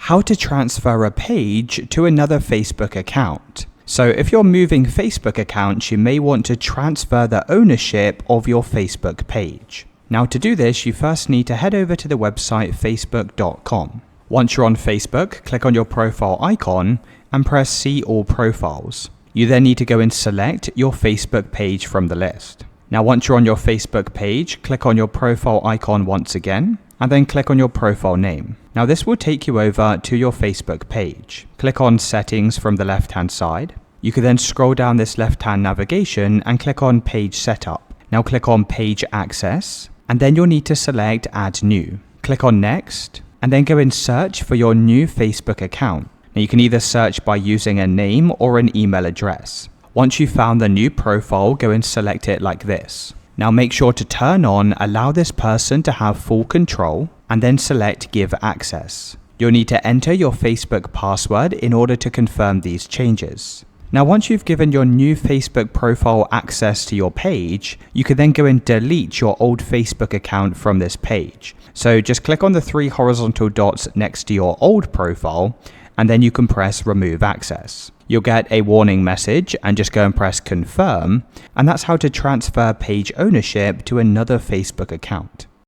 how to transfer a page to another Facebook account. So if you're moving Facebook accounts, you may want to transfer the ownership of your Facebook page. Now to do this, you first need to head over to the website facebook.com. Once you're on Facebook, click on your profile icon and press See All Profiles. You then need to go and select your Facebook page from the list. Now once you're on your Facebook page, click on your profile icon once again, and then click on your profile name. Now this will take you over to your Facebook page. Click on Settings from the left-hand side. You can then scroll down this left-hand navigation and click on Page Setup. Now click on Page Access, and then you'll need to select Add New. Click on Next, and then go and search for your new Facebook account. Now you can either search by using a name or an email address. Once you've found the new profile, go and select it like this. Now make sure to turn on Allow this person to have full control and then select Give Access. You'll need to enter your Facebook password in order to confirm these changes. Now once you've given your new Facebook profile access to your page, you can then go and delete your old Facebook account from this page. So just click on the 3 horizontal dots next to your old profile and then you can press Remove Access. You'll get a warning message and just go and press Confirm, and that's how to transfer page ownership to another Facebook account.